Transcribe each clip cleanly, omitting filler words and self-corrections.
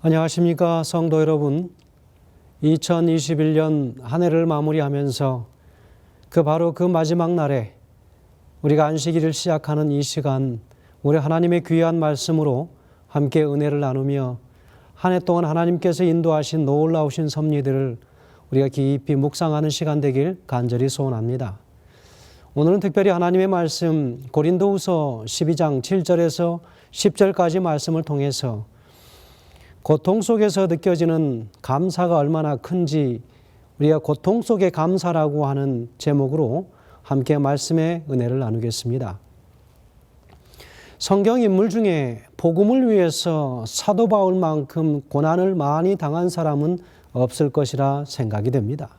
안녕하십니까 성도 여러분. 2021년 한 해를 마무리하면서 바로 그 마지막 날에 우리가 안식일을 시작하는 이 시간, 우리 하나님의 귀한 말씀으로 함께 은혜를 나누며 한 해 동안 하나님께서 인도하신 놀라우신 섭리들을 우리가 깊이 묵상하는 시간 되길 간절히 소원합니다. 오늘은 특별히 하나님의 말씀 고린도후서 12장 7절에서 10절까지 말씀을 통해서 고통 속에서 느껴지는 감사가 얼마나 큰지, 우리가 고통 속의 감사라고 하는 제목으로 함께 말씀의 은혜를 나누겠습니다. 성경 인물 중에 복음을 위해서 사도 바울만큼 고난을 많이 당한 사람은 없을 것이라 생각이 됩니다.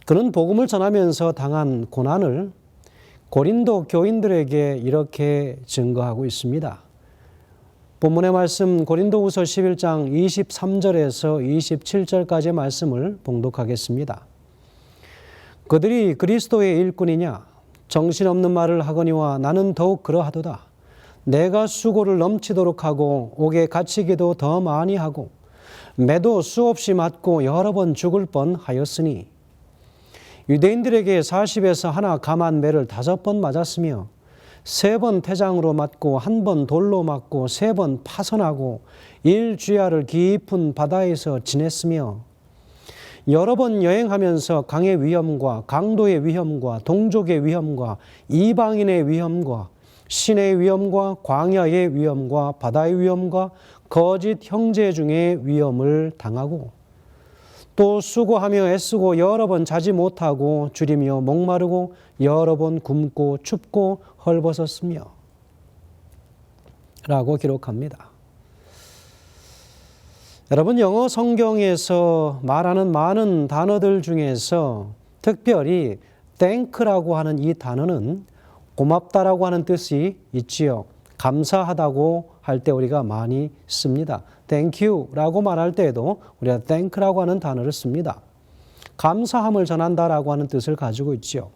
그는 복음을 전하면서 당한 고난을 고린도 교인들에게 이렇게 증거하고 있습니다. 본문의 말씀 고린도후서 11장 23절에서 27절까지의 말씀을 봉독하겠습니다. 그들이 그리스도의 일꾼이냐? 정신없는 말을 하거니와 나는 더욱 그러하도다. 내가 수고를 넘치도록 하고 옥에 갇히기도 더 많이 하고 매도 수없이 맞고 여러 번 죽을 뻔하였으니 유대인들에게 40에서 하나 감한 매를 5번 맞았으며 3번 태장으로 맞고 1번 돌로 맞고 3번 파선하고 일주야를 깊은 바다에서 지냈으며 여러 번 여행하면서 강의 위험과 강도의 위험과 동족의 위험과 이방인의 위험과 신의 위험과 광야의 위험과 바다의 위험과 거짓 형제 중의 위험을 당하고 또 수고하며 애쓰고 여러 번 자지 못하고 줄이며 목마르고 여러 번 굶고 춥고 헐벗었으며 라고 기록합니다. 여러분, 영어 성경에서 말하는 많은 단어들 중에서 특별히 thank라고 하는 이 단어는 고맙다라고 하는 뜻이 있지요. 감사하다고 할 때 우리가 많이 씁니다. Thank you라고 말할 때에도 우리가 thank라고 하는 단어를 씁니다. 감사함을 전한다라고 하는 뜻을 가지고 있지요.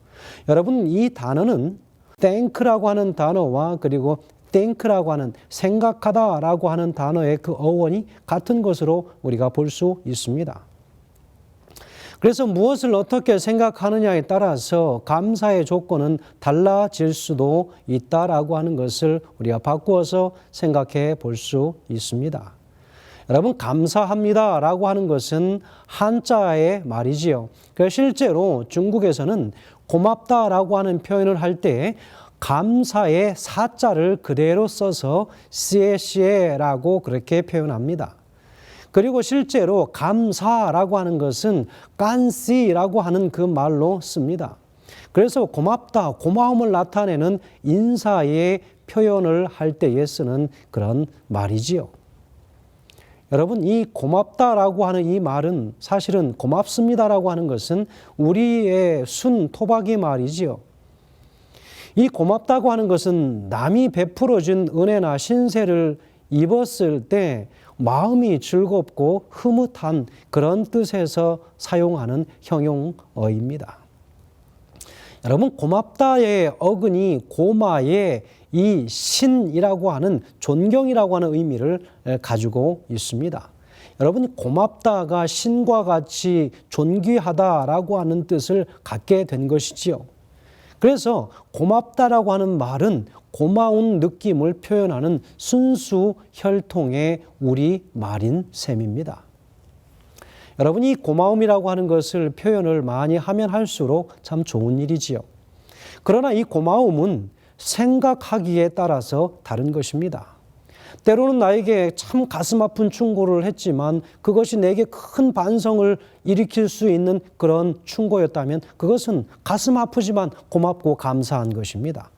여러분, 이 단어는 thank라고 하는 단어와 그리고 think라고 하는 생각하다라고 하는 단어의 그 어원이 같은 것으로 우리가 볼 수 있습니다. 그래서 무엇을 어떻게 생각하느냐에 따라서 감사의 조건은 달라질 수도 있다라고 하는 것을 우리가 바꾸어서 생각해 볼 수 있습니다. 여러분, 감사합니다라고 하는 것은 한자의 말이지요. 실제로 중국에서는 고맙다라고 하는 표현을 할 때 감사의 사자를 그대로 써서 씨에씨에라고 그렇게 표현합니다. 그리고 실제로 감사라고 하는 것은 깐씨라고 하는 그 말로 씁니다. 그래서 고맙다, 고마움을 나타내는 인사의 표현을 할 때에 쓰는 그런 말이지요. 여러분, 이 고맙다라고 하는 이 말은 사실은 고맙습니다라고 하는 것은 우리의 순 토박이 말이지요. 이 고맙다고 하는 것은 남이 베풀어준 은혜나 신세를 입었을 때 마음이 즐겁고 흐뭇한 그런 뜻에서 사용하는 형용어입니다. 여러분, 고맙다의 어근이 고마의 이 신이라고 하는 존경이라고 하는 의미를 가지고 있습니다. 여러분, 고맙다가 신과 같이 존귀하다라고 하는 뜻을 갖게 된 것이지요. 그래서 고맙다라고 하는 말은 고마운 느낌을 표현하는 순수 혈통의 우리 말인 셈입니다. 여러분, 이 고마움이라고 하는 것을 표현을 많이 하면 할수록 참 좋은 일이지요. 그러나 이 고마움은 생각하기에 따라서 다른 것입니다. 때로는 나에게 참 가슴 아픈 충고를 했지만 그것이 내게 큰 반성을 일으킬 수 있는 그런 충고였다면 그것은 가슴 아프지만 고맙고 감사한 것입니다.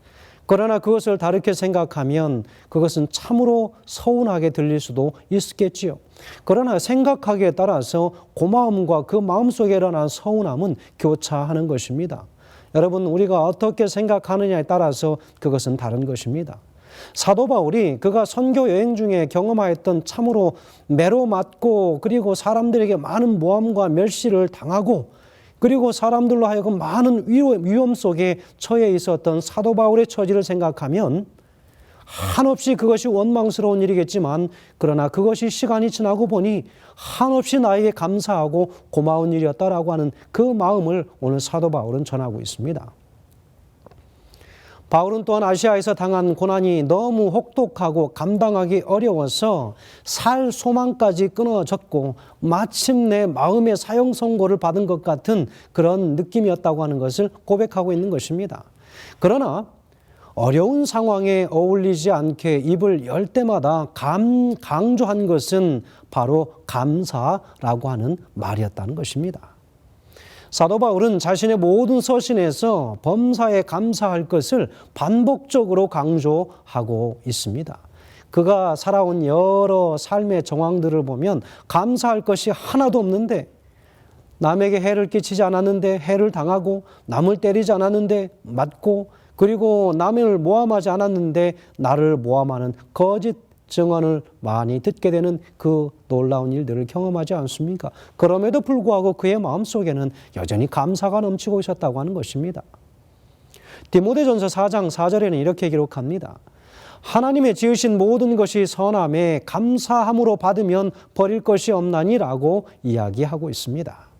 그러나 그것을 다르게 생각하면 그것은 참으로 서운하게 들릴 수도 있겠지요. 그러나 생각하기에 따라서 고마움과 그 마음속에 일어난 서운함은 교차하는 것입니다. 여러분, 우리가 어떻게 생각하느냐에 따라서 그것은 다른 것입니다. 사도 바울이 그가 선교 여행 중에 경험하였던 참으로 매로 맞고 그리고 사람들에게 많은 모함과 멸시를 당하고 그리고 사람들로 하여금 많은 위험 속에 처해 있었던 사도 바울의 처지를 생각하면 한없이 그것이 원망스러운 일이겠지만 그러나 그것이 시간이 지나고 보니 한없이 나에게 감사하고 고마운 일이었다라고 하는 그 마음을 오늘 사도 바울은 전하고 있습니다. 바울은 또한 아시아에서 당한 고난이 너무 혹독하고 감당하기 어려워서 살 소망까지 끊어졌고 마침내 마음의 사형 선고를 받은 것 같은 그런 느낌이었다고 하는 것을 고백하고 있는 것입니다. 그러나 어려운 상황에 어울리지 않게 입을 열 때마다 강조한 것은 바로 감사라고 하는 말이었다는 것입니다. 사도 바울은 자신의 모든 서신에서 범사에 감사할 것을 반복적으로 강조하고 있습니다. 그가 살아온 여러 삶의 정황들을 보면 감사할 것이 하나도 없는데 남에게 해를 끼치지 않았는데 해를 당하고 남을 때리지 않았는데 맞고 그리고 남을 모함하지 않았는데 나를 모함하는 거짓 증언을 많이 듣게 되는 그 놀라운 일들을 경험하지 않습니까? 그럼에도 불구하고 그의 마음속에는 여전히 감사가 넘치고 있었다고 하는 것입니다. 디모데전서 4장 4절에는 이렇게 기록합니다. 하나님의 지으신 모든 것이 선함에 감사함으로 받으면 버릴 것이 없나니라고 이야기하고 있습니다.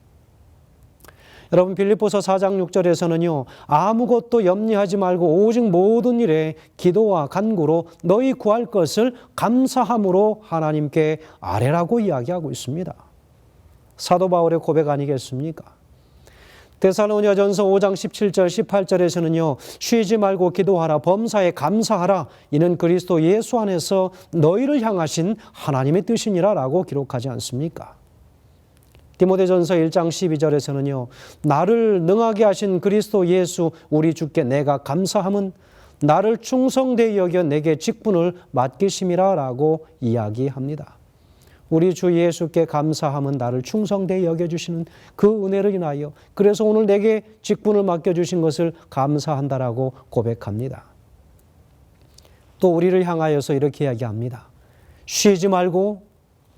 여러분 빌립보서 4장 6절에서는요. 아무것도 염려하지 말고 오직 모든 일에 기도와 간구로 너희 구할 것을 감사함으로 하나님께 아뢰라고 이야기하고 있습니다. 사도 바울의 고백 아니겠습니까? 데살로니가전서 5장 17절 18절에서는요. 쉬지 말고 기도하라 범사에 감사하라 이는 그리스도 예수 안에서 너희를 향하신 하나님의 뜻이니라 라고 기록하지 않습니까? 디모데전서 1장 12절에서는요. 나를 능하게 하신 그리스도 예수 우리 주께 내가 감사함은 나를 충성되이 여겨 내게 직분을 맡기심이라 라고 이야기합니다. 우리 주 예수께 감사함은 나를 충성되이 여겨주시는 그 은혜를 인하여 그래서 오늘 내게 직분을 맡겨주신 것을 감사한다라고 고백합니다. 또 우리를 향하여서 이렇게 이야기합니다. 쉬지 말고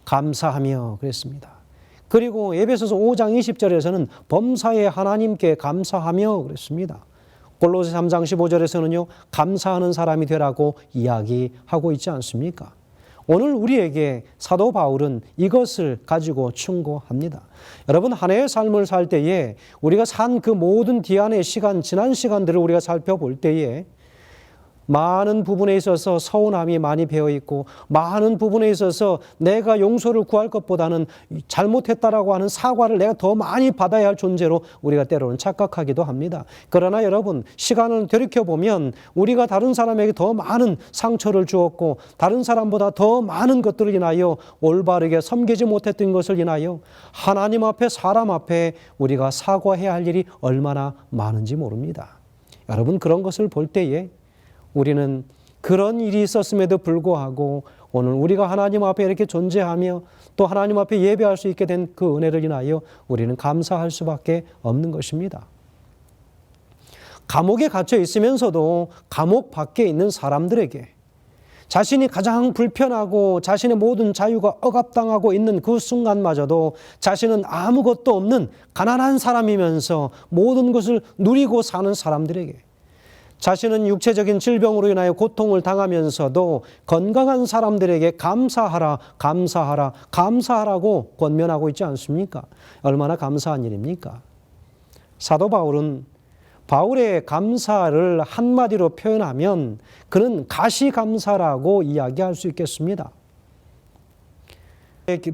감사하며 그랬습니다. 그리고 에베소서 5장 20절에서는 범사에 하나님께 감사하며 그랬습니다. 골로새 3장 15절에서는요. 감사하는 사람이 되라고 이야기하고 있지 않습니까? 오늘 우리에게 사도 바울은 이것을 가지고 충고합니다. 여러분 한 해의 삶을 살 때에 우리가 산 그 모든 뒤안의 시간, 지난 시간들을 우리가 살펴볼 때에 많은 부분에 있어서 서운함이 많이 배어 있고 많은 부분에 있어서 내가 용서를 구할 것보다는 잘못했다라고 하는 사과를 내가 더 많이 받아야 할 존재로 우리가 때로는 착각하기도 합니다. 그러나 여러분 시간을 돌이켜보면 우리가 다른 사람에게 더 많은 상처를 주었고 다른 사람보다 더 많은 것들을 인하여 올바르게 섬기지 못했던 것을 인하여 하나님 앞에 사람 앞에 우리가 사과해야 할 일이 얼마나 많은지 모릅니다. 여러분 그런 것을 볼 때에 우리는 그런 일이 있었음에도 불구하고 오늘 우리가 하나님 앞에 이렇게 존재하며 또 하나님 앞에 예배할 수 있게 된 그 은혜를 인하여 우리는 감사할 수밖에 없는 것입니다. 감옥에 갇혀 있으면서도 감옥 밖에 있는 사람들에게 자신이 가장 불편하고 자신의 모든 자유가 억압당하고 있는 그 순간마저도 자신은 아무것도 없는 가난한 사람이면서 모든 것을 누리고 사는 사람들에게 자신은 육체적인 질병으로 인하여 고통을 당하면서도 건강한 사람들에게 감사하라, 감사하라, 감사하라고 권면하고 있지 않습니까? 얼마나 감사한 일입니까? 사도 바울은 바울의 감사를 한마디로 표현하면 그는 가시감사라고 이야기할 수 있겠습니다.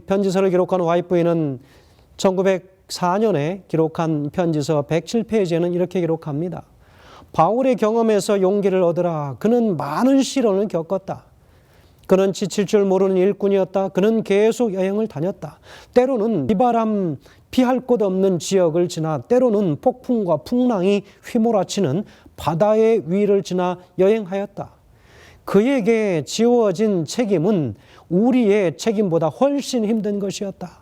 편지서를 기록한 와이프는 1904년에 기록한 편지서 107페이지에는 이렇게 기록합니다. 바울의 경험에서 용기를 얻으라. 그는 많은 시련을 겪었다. 그는 지칠 줄 모르는 일꾼이었다. 그는 계속 여행을 다녔다. 때로는 비바람, 피할 곳 없는 지역을 지나 때로는 폭풍과 풍랑이 휘몰아치는 바다의 위를 지나 여행하였다. 그에게 지워진 책임은 우리의 책임보다 훨씬 힘든 것이었다.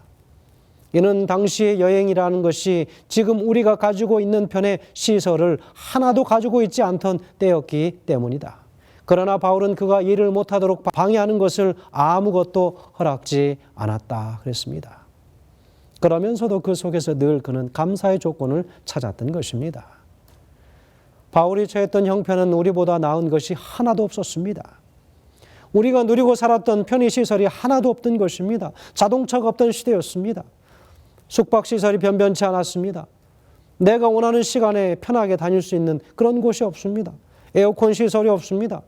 이는 당시의 여행이라는 것이 지금 우리가 가지고 있는 편의 시설을 하나도 가지고 있지 않던 때였기 때문이다. 그러나 바울은 그가 일을 못하도록 방해하는 것을 아무것도 허락지 않았다 그랬습니다. 그러면서도 그 속에서 늘 그는 감사의 조건을 찾았던 것입니다. 바울이 처했던 형편은 우리보다 나은 것이 하나도 없었습니다. 우리가 누리고 살았던 편의시설이 하나도 없던 것입니다. 자동차가 없던 시대였습니다. 숙박시설이 변변치 않았습니다. 내가 원하는 시간에 편하게 다닐 수 있는 그런 곳이 없습니다. 에어컨 시설이 없습니다.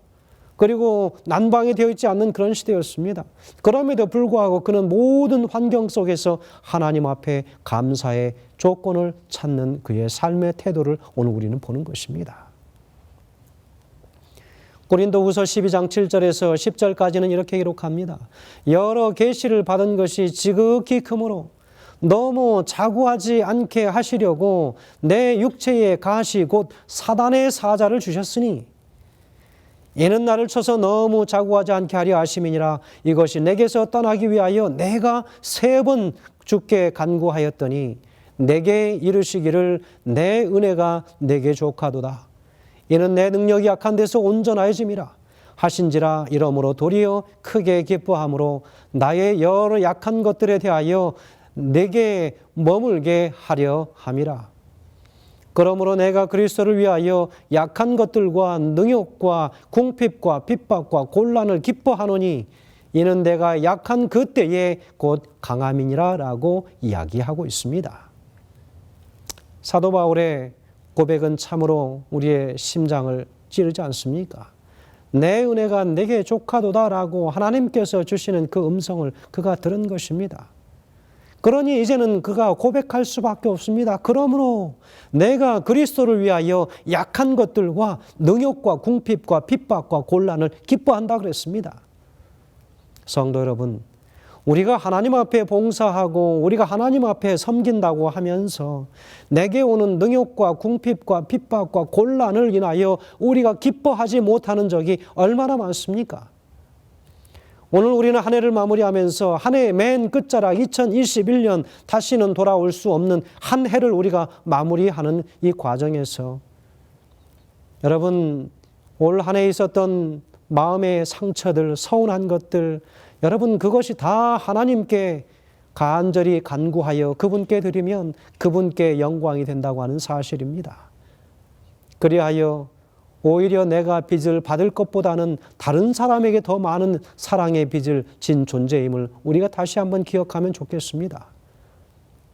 그리고 난방이 되어 있지 않는 그런 시대였습니다. 그럼에도 불구하고 그는 모든 환경 속에서 하나님 앞에 감사의 조건을 찾는 그의 삶의 태도를 오늘 우리는 보는 것입니다. 고린도후서 12장 7절에서 10절까지는 이렇게 기록합니다. 여러 계시를 받은 것이 지극히 크므로 너무 자구하지 않게 하시려고 내 육체의 가시 곧 사단의 사자를 주셨으니 이는 나를 쳐서 너무 자구하지 않게 하려 하심이니라. 이것이 내게서 떠나기 위하여 내가 3번 주께 간구하였더니 내게 이르시기를 내 은혜가 내게 족하도다. 이는 내 능력이 약한 데서 온전하여짐이라 하신지라. 이러므로 도리어 크게 기뻐함으로 나의 여러 약한 것들에 대하여 내게 머물게 하려 함이라. 그러므로 내가 그리스도를 위하여 약한 것들과 능욕과 궁핍과 핍박과 곤란을 기뻐하노니 이는 내가 약한 그때에 곧 강함이니라 라고 이야기하고 있습니다. 사도 바울의 고백은 참으로 우리의 심장을 찌르지 않습니까? 내 은혜가 내게 족하도다 라고 하나님께서 주시는 그 음성을 그가 들은 것입니다. 그러니 이제는 그가 고백할 수밖에 없습니다. 그러므로 내가 그리스도를 위하여 약한 것들과 능욕과 궁핍과 핍박과 곤란을 기뻐한다 그랬습니다. 성도 여러분, 우리가 하나님 앞에 봉사하고 우리가 하나님 앞에 섬긴다고 하면서 내게 오는 능욕과 궁핍과 핍박과 곤란을 인하여 우리가 기뻐하지 못하는 적이 얼마나 많습니까? 오늘 우리는 한 해를 마무리하면서 한 해의 맨 끝자락 2021년 다시는 돌아올 수 없는 한 해를 우리가 마무리하는 이 과정에서 여러분 올 한 해에 있었던 마음의 상처들, 서운한 것들 여러분 그것이 다 하나님께 간절히 간구하여 그분께 드리면 그분께 영광이 된다고 하는 사실입니다. 그리하여 오히려 내가 빚을 받을 것보다는 다른 사람에게 더 많은 사랑의 빚을 진 존재임을 우리가 다시 한번 기억하면 좋겠습니다.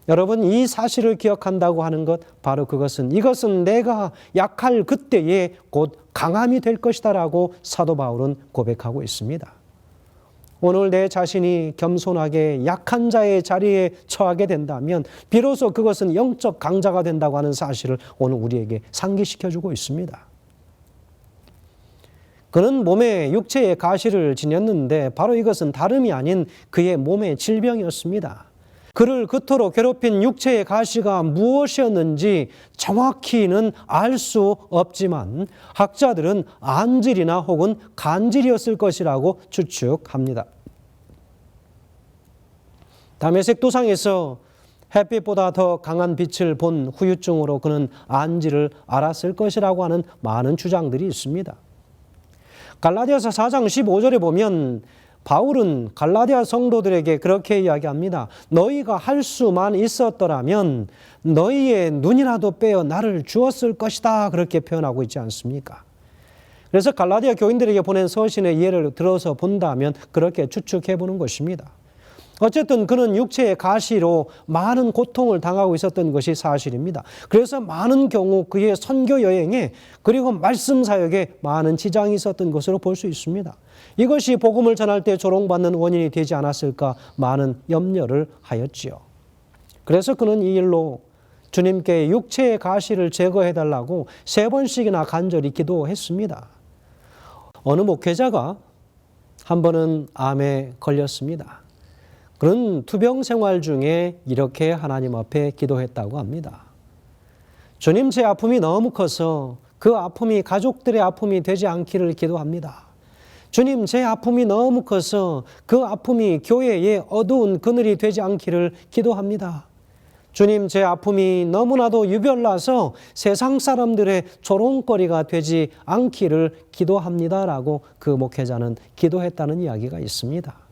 여러분 이 사실을 기억한다고 하는 것 바로 이것은 내가 약할 그때에 곧 강함이 될 것이다 라고 사도 바울은 고백하고 있습니다. 오늘 내 자신이 겸손하게 약한 자의 자리에 처하게 된다면 비로소 그것은 영적 강자가 된다고 하는 사실을 오늘 우리에게 상기시켜주고 있습니다. 그는 몸에 육체의 가시를 지녔는데 바로 이것은 다름이 아닌 그의 몸의 질병이었습니다. 그를 그토록 괴롭힌 육체의 가시가 무엇이었는지 정확히는 알 수 없지만 학자들은 안질이나 혹은 간질이었을 것이라고 추측합니다. 다메섹 도상에서 햇빛보다 더 강한 빛을 본 후유증으로 그는 안질을 앓았을 것이라고 하는 많은 주장들이 있습니다. 갈라디아서 4장 15절에 보면 바울은 갈라디아 성도들에게 그렇게 이야기합니다. 너희가 할 수만 있었더라면 너희의 눈이라도 빼어 나를 주었을 것이다. 그렇게 표현하고 있지 않습니까? 그래서 갈라디아 교인들에게 보낸 서신의 예를 들어서 본다면 그렇게 추측해 보는 것입니다. 어쨌든 그는 육체의 가시로 많은 고통을 당하고 있었던 것이 사실입니다. 그래서 많은 경우 그의 선교 여행에 그리고 말씀 사역에 많은 지장이 있었던 것으로 볼 수 있습니다. 이것이 복음을 전할 때 조롱받는 원인이 되지 않았을까 많은 염려를 하였지요. 그래서 그는 이 일로 주님께 육체의 가시를 제거해달라고 3번씩이나 간절히 기도했습니다. 어느 목회자가 한 번은 암에 걸렸습니다. 그런 투병 생활 중에 이렇게 하나님 앞에 기도했다고 합니다. 주님, 제 아픔이 너무 커서 그 아픔이 가족들의 아픔이 되지 않기를 기도합니다. 주님, 제 아픔이 너무 커서 그 아픔이 교회의 어두운 그늘이 되지 않기를 기도합니다. 주님, 제 아픔이 너무나도 유별나서 세상 사람들의 조롱거리가 되지 않기를 기도합니다라고 그 목회자는 기도했다는 이야기가 있습니다.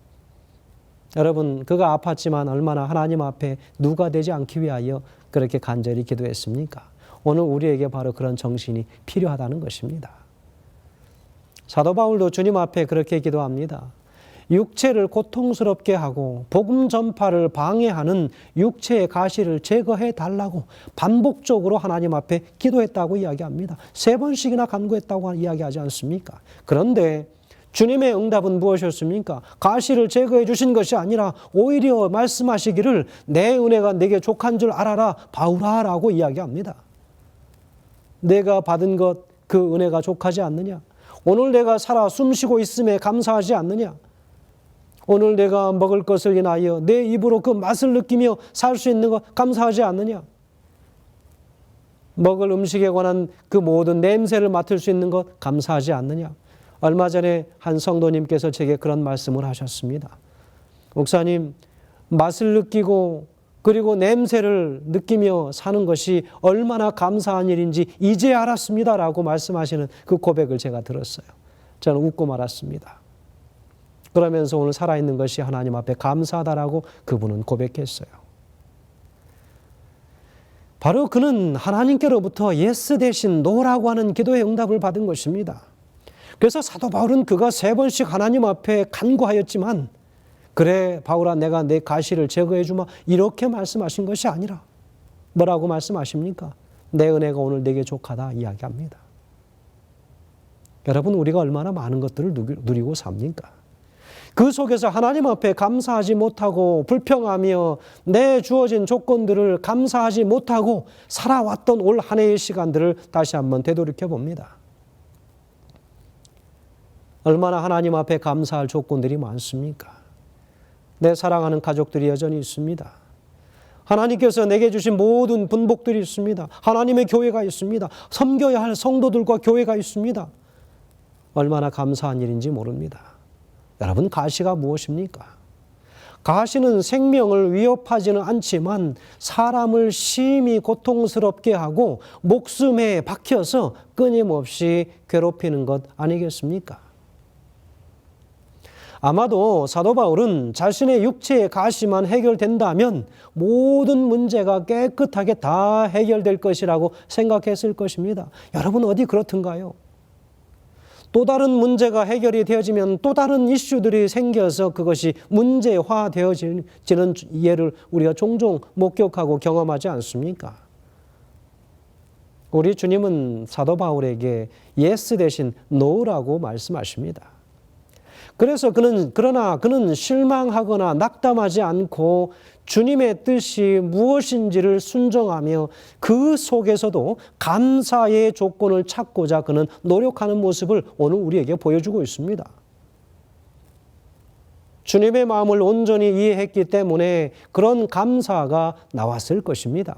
여러분, 그가 아팠지만 얼마나 하나님 앞에 누가 되지 않기 위하여 그렇게 간절히 기도했습니까? 오늘 우리에게 바로 그런 정신이 필요하다는 것입니다. 사도 바울도 주님 앞에 그렇게 기도합니다. 육체를 고통스럽게 하고 복음 전파를 방해하는 육체의 가시를 제거해 달라고 반복적으로 하나님 앞에 기도했다고 이야기합니다. 3번씩이나 간구했다고 이야기하지 않습니까? 그런데 주님의 응답은 무엇이었습니까? 가시를 제거해 주신 것이 아니라 오히려 말씀하시기를 내 은혜가 내게 족한 줄 알아라 바울아 라고 이야기합니다. 내가 받은 것 그 은혜가 족하지 않느냐? 오늘 내가 살아 숨쉬고 있음에 감사하지 않느냐? 오늘 내가 먹을 것을 인하여 내 입으로 그 맛을 느끼며 살 수 있는 것 감사하지 않느냐? 먹을 음식에 관한 그 모든 냄새를 맡을 수 있는 것 감사하지 않느냐? 얼마 전에 한 성도님께서 제게 그런 말씀을 하셨습니다. 목사님, 맛을 느끼고 그리고 냄새를 느끼며 사는 것이 얼마나 감사한 일인지 이제 알았습니다라고 말씀하시는 그 고백을 제가 들었어요. 저는 웃고 말았습니다. 그러면서 오늘 살아있는 것이 하나님 앞에 감사하다라고 그분은 고백했어요. 바로 그는 하나님께로부터 예스 대신 노라고 하는 기도의 응답을 받은 것입니다. 그래서 사도 바울은 그가 3번씩 하나님 앞에 간구하였지만 그래 바울아 내가 내 가시를 제거해 주마 이렇게 말씀하신 것이 아니라 뭐라고 말씀하십니까? 내 은혜가 오늘 내게 족하다 이야기합니다. 여러분 우리가 얼마나 많은 것들을 누리고 삽니까? 그 속에서 하나님 앞에 감사하지 못하고 불평하며 내 주어진 조건들을 감사하지 못하고 살아왔던 올 한 해의 시간들을 다시 한번 되돌이켜 봅니다. 얼마나 하나님 앞에 감사할 조건들이 많습니까? 내 사랑하는 가족들이 여전히 있습니다. 하나님께서 내게 주신 모든 분복들이 있습니다. 하나님의 교회가 있습니다. 섬겨야 할 성도들과 교회가 있습니다. 얼마나 감사한 일인지 모릅니다. 여러분 가시가 무엇입니까? 가시는 생명을 위협하지는 않지만 사람을 심히 고통스럽게 하고 목숨에 박혀서 끊임없이 괴롭히는 것 아니겠습니까? 아마도 사도 바울은 자신의 육체의 가시만 해결된다면 모든 문제가 깨끗하게 다 해결될 것이라고 생각했을 것입니다. 여러분 어디 그렇던가요? 또 다른 문제가 해결이 되어지면 또 다른 이슈들이 생겨서 그것이 문제화되어지는 예를 우리가 종종 목격하고 경험하지 않습니까? 우리 주님은 사도 바울에게 예스 대신 노라고 말씀하십니다. 그래서 그러나 그는 실망하거나 낙담하지 않고 주님의 뜻이 무엇인지를 순종하며 그 속에서도 감사의 조건을 찾고자 그는 노력하는 모습을 오늘 우리에게 보여주고 있습니다. 주님의 마음을 온전히 이해했기 때문에 그런 감사가 나왔을 것입니다.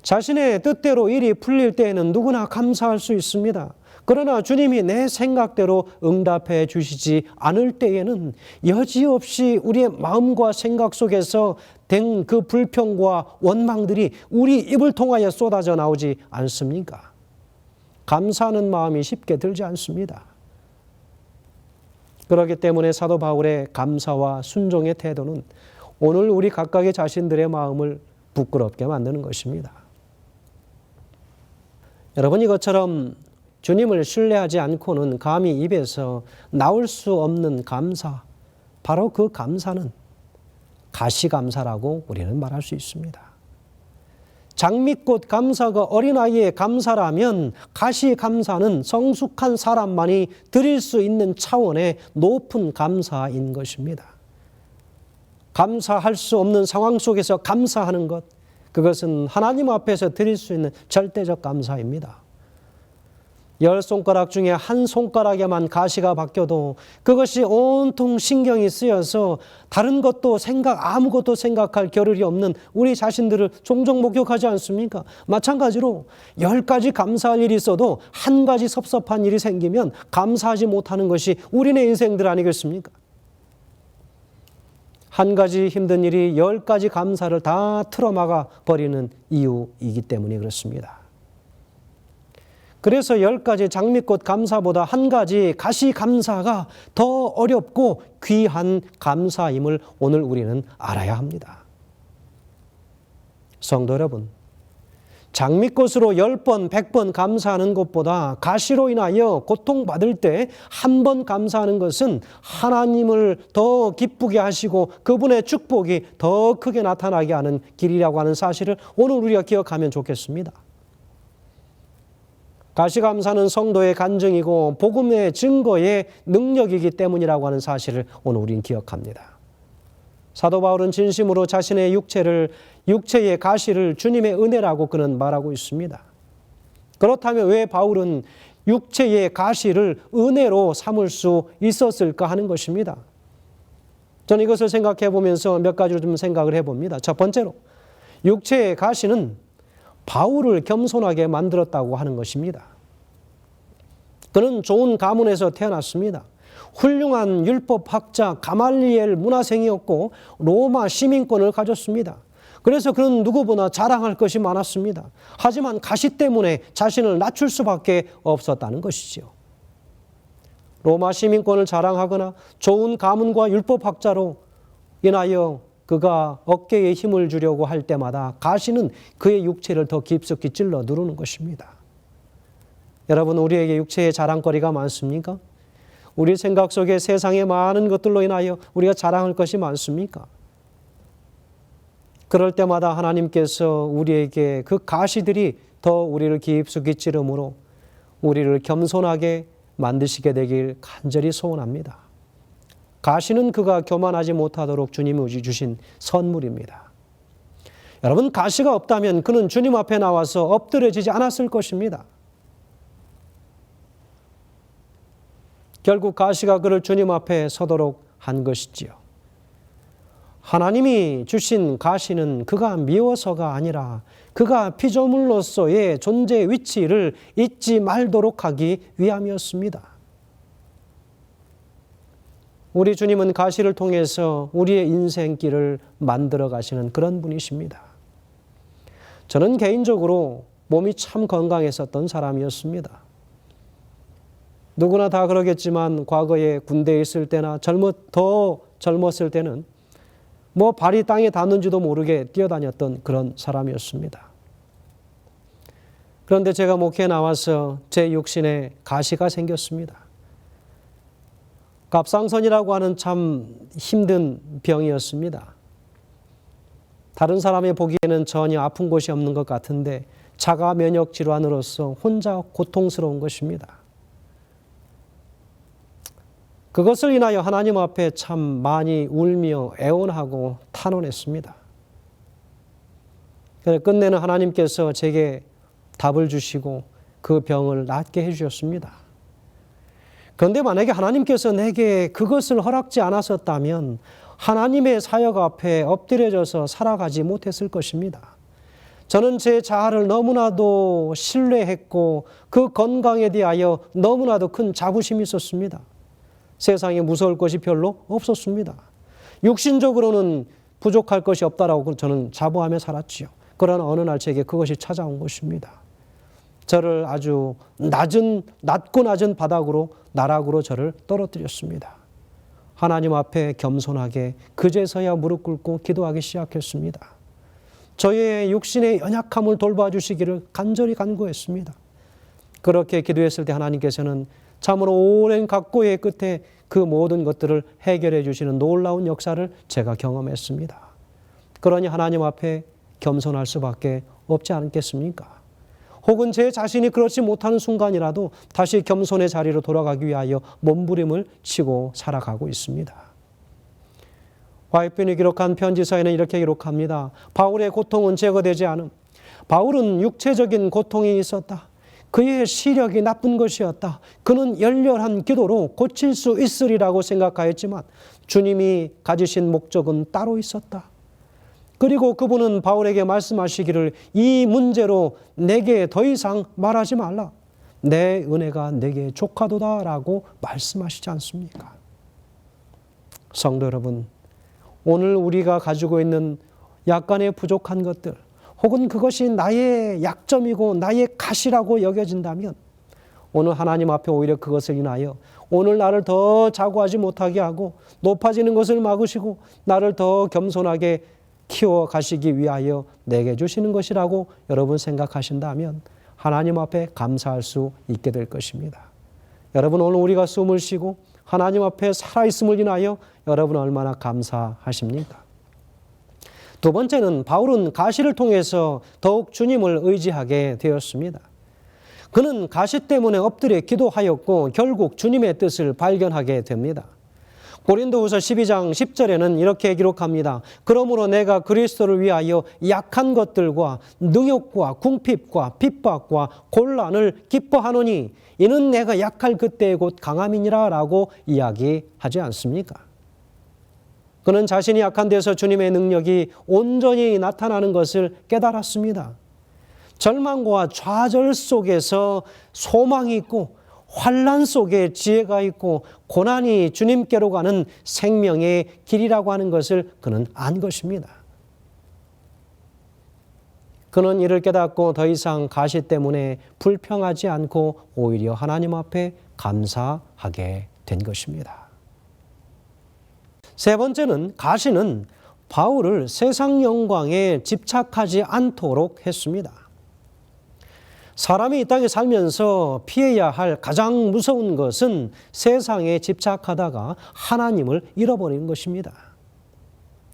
자신의 뜻대로 일이 풀릴 때에는 누구나 감사할 수 있습니다. 그러나 주님이 내 생각대로 응답해 주시지 않을 때에는 여지없이 우리의 마음과 생각 속에서 된 그 불평과 원망들이 우리 입을 통하여 쏟아져 나오지 않습니까? 감사하는 마음이 쉽게 들지 않습니다. 그렇기 때문에 사도 바울의 감사와 순종의 태도는 오늘 우리 각각의 자신들의 마음을 부끄럽게 만드는 것입니다. 여러분 이것처럼 주님을 신뢰하지 않고는 감히 입에서 나올 수 없는 감사, 바로 그 감사는 가시감사라고 우리는 말할 수 있습니다. 장미꽃 감사가 어린아이의 감사라면 가시감사는 성숙한 사람만이 드릴 수 있는 차원의 높은 감사인 것입니다. 감사할 수 없는 상황 속에서 감사하는 것, 그것은 하나님 앞에서 드릴 수 있는 절대적 감사입니다. 10손가락 중에 한 손가락에만 가시가 박혀도 그것이 온통 신경이 쓰여서 다른 것도 아무것도 생각할 겨를이 없는 우리 자신들을 종종 목격하지 않습니까? 마찬가지로 10가지 감사할 일이 있어도 한 가지 섭섭한 일이 생기면 감사하지 못하는 것이 우리네 인생들 아니겠습니까? 한 가지 힘든 일이 10가지 감사를 다 틀어막아 버리는 이유이기 때문에 그렇습니다. 그래서 10가지 장미꽃 감사보다 한 가지 가시 감사가 더 어렵고 귀한 감사임을 오늘 우리는 알아야 합니다. 성도 여러분, 장미꽃으로 10번, 100번 감사하는 것보다 가시로 인하여 고통받을 때 한 번 감사하는 것은 하나님을 더 기쁘게 하시고 그분의 축복이 더 크게 나타나게 하는 길이라고 하는 사실을 오늘 우리가 기억하면 좋겠습니다. 가시감사는 성도의 간증이고 복음의 증거의 능력이기 때문이라고 하는 사실을 오늘 우리는 기억합니다. 사도 바울은 진심으로 자신의 육체의 가시를 주님의 은혜라고 그는 말하고 있습니다. 그렇다면 왜 바울은 육체의 가시를 은혜로 삼을 수 있었을까 하는 것입니다. 저는 이것을 생각해 보면서 몇 가지로 좀 생각을 해봅니다. 첫 번째로, 육체의 가시는 바울을 겸손하게 만들었다고 하는 것입니다. 그는 좋은 가문에서 태어났습니다. 훌륭한 율법학자 가말리엘 문화생이었고 로마 시민권을 가졌습니다. 그래서 그는 누구보다 자랑할 것이 많았습니다. 하지만 가시 때문에 자신을 낮출 수밖에 없었다는 것이죠. 로마 시민권을 자랑하거나 좋은 가문과 율법학자로 인하여 그가 어깨에 힘을 주려고 할 때마다 가시는 그의 육체를 더 깊숙이 찔러 누르는 것입니다. 여러분, 우리에게 육체의 자랑거리가 많습니까? 우리 생각 속에 세상의 많은 것들로 인하여 우리가 자랑할 것이 많습니까? 그럴 때마다 하나님께서 우리에게 그 가시들이 더 우리를 깊숙이 찌름으로 우리를 겸손하게 만드시게 되길 간절히 소원합니다. 가시는 그가 교만하지 못하도록 주님이 주신 선물입니다. 여러분, 가시가 없다면 그는 주님 앞에 나와서 엎드려지지 않았을 것입니다. 결국 가시가 그를 주님 앞에 서도록 한 것이지요. 하나님이 주신 가시는 그가 미워서가 아니라 그가 피조물로서의 존재 위치를 잊지 말도록 하기 위함이었습니다. 우리 주님은 가시를 통해서 우리의 인생길을 만들어 가시는 그런 분이십니다. 저는 개인적으로 몸이 참 건강했었던 사람이었습니다. 누구나 다 그러겠지만 과거에 군대에 있을 때나 더 젊었을 때는 발이 땅에 닿는지도 모르게 뛰어다녔던 그런 사람이었습니다. 그런데 제가 목회에 나와서 제 육신에 가시가 생겼습니다. 갑상선이라고 하는 참 힘든 병이었습니다. 다른 사람이 보기에는 전혀 아픈 곳이 없는 것 같은데 자가 면역 질환으로서 혼자 고통스러운 것입니다. 그것을 인하여 하나님 앞에 참 많이 울며 애원하고 탄원했습니다. 그래서 끝내는 하나님께서 제게 답을 주시고 그 병을 낫게 해주셨습니다. 그런데 만약에 하나님께서 내게 그것을 허락지 않았었다면 하나님의 사역 앞에 엎드려져서 살아가지 못했을 것입니다. 저는 제 자아를 너무나도 신뢰했고 그 건강에 대하여 너무나도 큰 자부심이 있었습니다. 세상에 무서울 것이 별로 없었습니다. 육신적으로는 부족할 것이 없다라고 저는 자부하며 살았지요. 그러나 어느 날 제게 그것이 찾아온 것입니다. 저를 아주 낮고 낮은 나락으로 저를 떨어뜨렸습니다. 하나님 앞에 겸손하게 그제서야 무릎 꿇고 기도하기 시작했습니다. 저의 육신의 연약함을 돌봐주시기를 간절히 간구했습니다. 그렇게 기도했을 때 하나님께서는 참으로 오랜 각고의 끝에 그 모든 것들을 해결해 주시는 놀라운 역사를 제가 경험했습니다. 그러니 하나님 앞에 겸손할 수밖에 없지 않겠습니까? 혹은 제 자신이 그렇지 못하는 순간이라도 다시 겸손의 자리로 돌아가기 위하여 몸부림을 치고 살아가고 있습니다. 화이트빈이 기록한 편지서에는 이렇게 기록합니다. 바울의 고통은 제거되지 않음. 바울은 육체적인 고통이 있었다. 그의 시력이 나쁜 것이었다. 그는 열렬한 기도로 고칠 수 있으리라고 생각하였지만 주님이 가지신 목적은 따로 있었다. 그리고 그분은 바울에게 말씀하시기를 이 문제로 내게 더 이상 말하지 말라. 내 은혜가 내게 족하도다라고 말씀하시지 않습니까? 성도 여러분, 오늘 우리가 가지고 있는 약간의 부족한 것들 혹은 그것이 나의 약점이고 나의 가시라고 여겨진다면 오늘 하나님 앞에 오히려 그것을 인하여 오늘 나를 더 자고하지 못하게 하고 높아지는 것을 막으시고 나를 더 겸손하게 키워가시기 위하여 내게 주시는 것이라고 여러분 생각하신다면 하나님 앞에 감사할 수 있게 될 것입니다. 여러분, 오늘 우리가 숨을 쉬고 하나님 앞에 살아있음을 인하여 여러분 얼마나 감사하십니까? 두 번째는 바울은 가시를 통해서 더욱 주님을 의지하게 되었습니다. 그는 가시 때문에 엎드려 기도하였고 결국 주님의 뜻을 발견하게 됩니다. 고린도후서 12장 10절에는 이렇게 기록합니다. 그러므로 내가 그리스도를 위하여 약한 것들과 능욕과 궁핍과 핍박과 곤란을 기뻐하노니 이는 내가 약할 그때의 곧 강함이니라 라고 이야기하지 않습니까? 그는 자신이 약한 데서 주님의 능력이 온전히 나타나는 것을 깨달았습니다. 절망과 좌절 속에서 소망이 있고 환난 속에 지혜가 있고 고난이 주님께로 가는 생명의 길이라고 하는 것을 그는 안 것입니다. 그는 이를 깨닫고 더 이상 가시 때문에 불평하지 않고 오히려 하나님 앞에 감사하게 된 것입니다. 세 번째는 가시는 바울을 세상 영광에 집착하지 않도록 했습니다. 사람이 이 땅에 살면서 피해야 할 가장 무서운 것은 세상에 집착하다가 하나님을 잃어버리는 것입니다.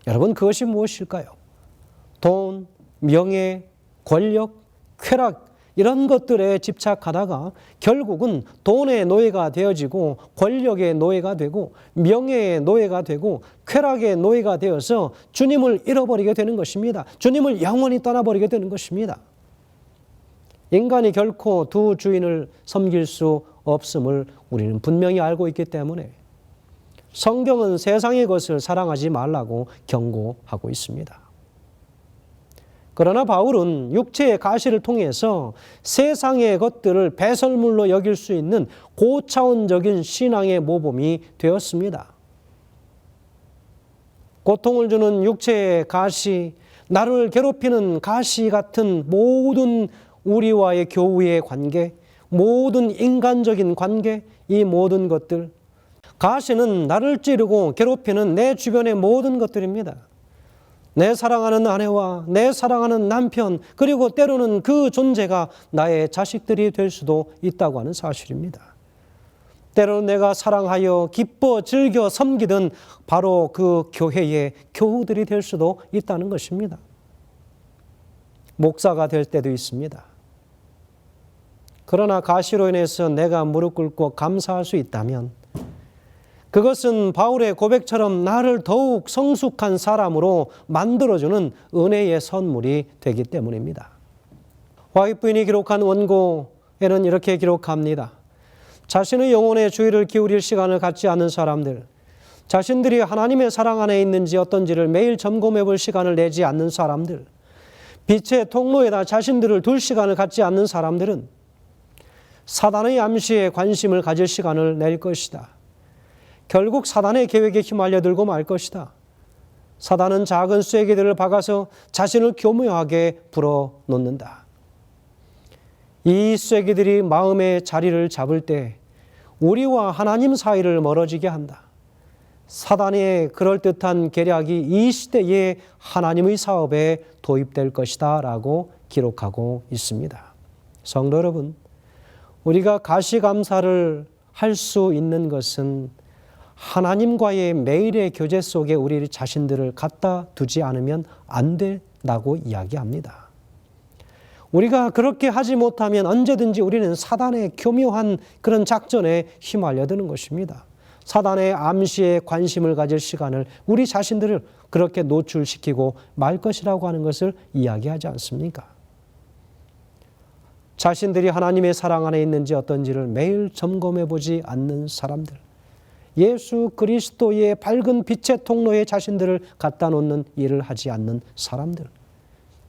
여러분, 그것이 무엇일까요? 돈, 명예, 권력, 쾌락 이런 것들에 집착하다가 결국은 돈의 노예가 되어지고 권력의 노예가 되고 명예의 노예가 되고 쾌락의 노예가 되어서 주님을 잃어버리게 되는 것입니다. 주님을 영원히 떠나버리게 되는 것입니다. 인간이 결코 두 주인을 섬길 수 없음을 우리는 분명히 알고 있기 때문에 성경은 세상의 것을 사랑하지 말라고 경고하고 있습니다. 그러나 바울은 육체의 가시를 통해서 세상의 것들을 배설물로 여길 수 있는 고차원적인 신앙의 모범이 되었습니다. 고통을 주는 육체의 가시, 나를 괴롭히는 가시 같은 모든 우리와의 교우의 관계, 모든 인간적인 관계, 이 모든 것들, 가시는 나를 찌르고 괴롭히는 내 주변의 모든 것들입니다. 내 사랑하는 아내와 내 사랑하는 남편, 그리고 때로는 그 존재가 나의 자식들이 될 수도 있다고 하는 사실입니다. 때로는 내가 사랑하여 기뻐 즐겨 섬기던 바로 그 교회의 교우들이 될 수도 있다는 것입니다. 목사가 될 때도 있습니다. 그러나 가시로 인해서 내가 무릎 꿇고 감사할 수 있다면 그것은 바울의 고백처럼 나를 더욱 성숙한 사람으로 만들어주는 은혜의 선물이 되기 때문입니다. 화이트 부인이 기록한 원고에는 이렇게 기록합니다. 자신의 영혼에 주의를 기울일 시간을 갖지 않는 사람들, 자신들이 하나님의 사랑 안에 있는지 어떤지를 매일 점검해 볼 시간을 내지 않는 사람들, 빛의 통로에다 자신들을 둘 시간을 갖지 않는 사람들은 사단의 암시에 관심을 가질 시간을 낼 것이다. 결국 사단의 계획에 휘말려들고 말 것이다. 사단은 작은 쐐기들을 박아서 자신을 교묘하게 불어넣는다. 이 쐐기들이 마음의 자리를 잡을 때 우리와 하나님 사이를 멀어지게 한다. 사단의 그럴듯한 계략이 이 시대에 하나님의 사업에 도입될 것이다 라고 기록하고 있습니다. 성도 여러분, 우리가 가시감사를 할 수 있는 것은 하나님과의 매일의 교제 속에 우리 자신들을 갖다 두지 않으면 안 된다고 이야기합니다. 우리가 그렇게 하지 못하면 언제든지 우리는 사단의 교묘한 그런 작전에 휘말려드는 것입니다. 사단의 암시에 관심을 가질 시간을 우리 자신들을 그렇게 노출시키고 말 것이라고 하는 것을 이야기하지 않습니까? 자신들이 하나님의 사랑 안에 있는지 어떤지를 매일 점검해 보지 않는 사람들, 예수 그리스도의 밝은 빛의 통로에 자신들을 갖다 놓는 일을 하지 않는 사람들,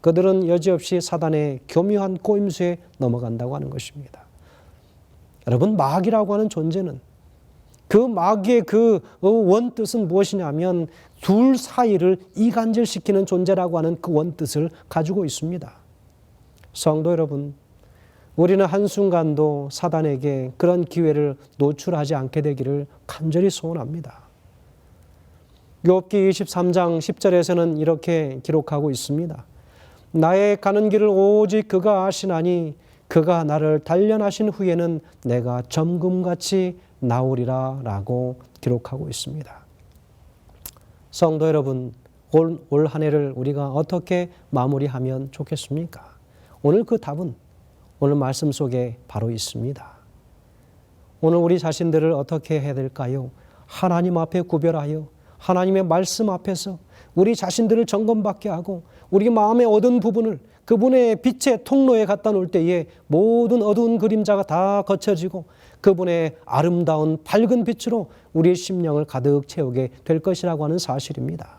그들은 여지없이 사단의 교묘한 꼬임수에 넘어간다고 하는 것입니다. 여러분, 마귀라고 하는 존재는 그 마귀의 그 원뜻은 무엇이냐면 둘 사이를 이간질시키는 존재라고 하는 그 원뜻을 가지고 있습니다. 성도 여러분, 우리는 한순간도 사단에게 그런 기회를 노출하지 않게 되기를 간절히 소원합니다. 욥기 23장 10절에서는 이렇게 기록하고 있습니다. 나의 가는 길을 오직 그가 아시나니 그가 나를 단련하신 후에는 내가 점금같이 나오리라 라고 기록하고 있습니다. 성도 여러분, 올 한 해를 우리가 어떻게 마무리하면 좋겠습니까? 오늘 그 답은 오늘 말씀 속에 바로 있습니다. 오늘 우리 자신들을 어떻게 해야 될까요? 하나님 앞에 구별하여 하나님의 말씀 앞에서 우리 자신들을 점검받게 하고 우리 마음에 얻은 부분을 그분의 빛의 통로에 갖다 놓을 때에 모든 어두운 그림자가 다 거쳐지고 그분의 아름다운 밝은 빛으로 우리의 심령을 가득 채우게 될 것이라고 하는 사실입니다.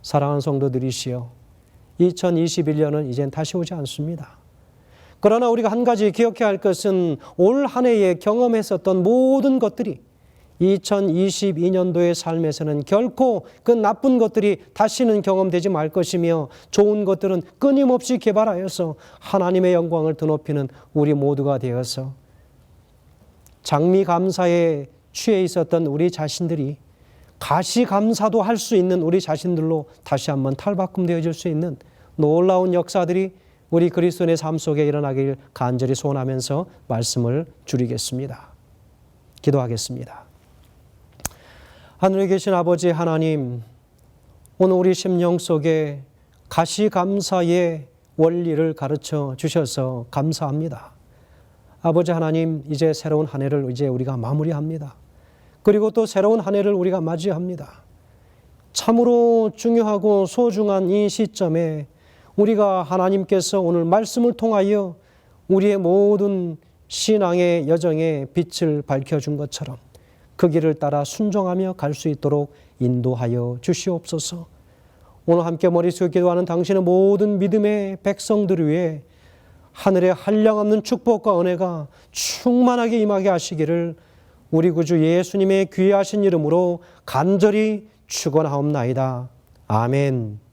사랑하는 성도들이시여, 2021년은 이젠 다시 오지 않습니다. 그러나 우리가 한 가지 기억해야 할 것은 올 한 해에 경험했었던 모든 것들이 2022년도의 삶에서는 결코 그 나쁜 것들이 다시는 경험되지 말 것이며 좋은 것들은 끊임없이 개발하여서 하나님의 영광을 드높이는 우리 모두가 되어서 장미감사에 취해 있었던 우리 자신들이 가시감사도 할 수 있는 우리 자신들로 다시 한번 탈바꿈되어질 수 있는 놀라운 역사들이 우리 그리스도인의 삶 속에 일어나길 간절히 소원하면서 말씀을 줄이겠습니다. 기도하겠습니다. 하늘에 계신 아버지 하나님, 오늘 우리 심령 속에 가시감사의 원리를 가르쳐 주셔서 감사합니다. 아버지 하나님, 이제 새로운 한 해를 이제 우리가 마무리합니다. 그리고 또 새로운 한 해를 우리가 맞이합니다. 참으로 중요하고 소중한 이 시점에 우리가 하나님께서 오늘 말씀을 통하여 우리의 모든 신앙의 여정에 빛을 밝혀준 것처럼 그 길을 따라 순종하며 갈 수 있도록 인도하여 주시옵소서. 오늘 함께 머릿속에 기도하는 당신의 모든 믿음의 백성들 위해 하늘의 한량없는 축복과 은혜가 충만하게 임하게 하시기를 우리 구주 예수님의 귀하신 이름으로 간절히 축원하옵나이다. 아멘.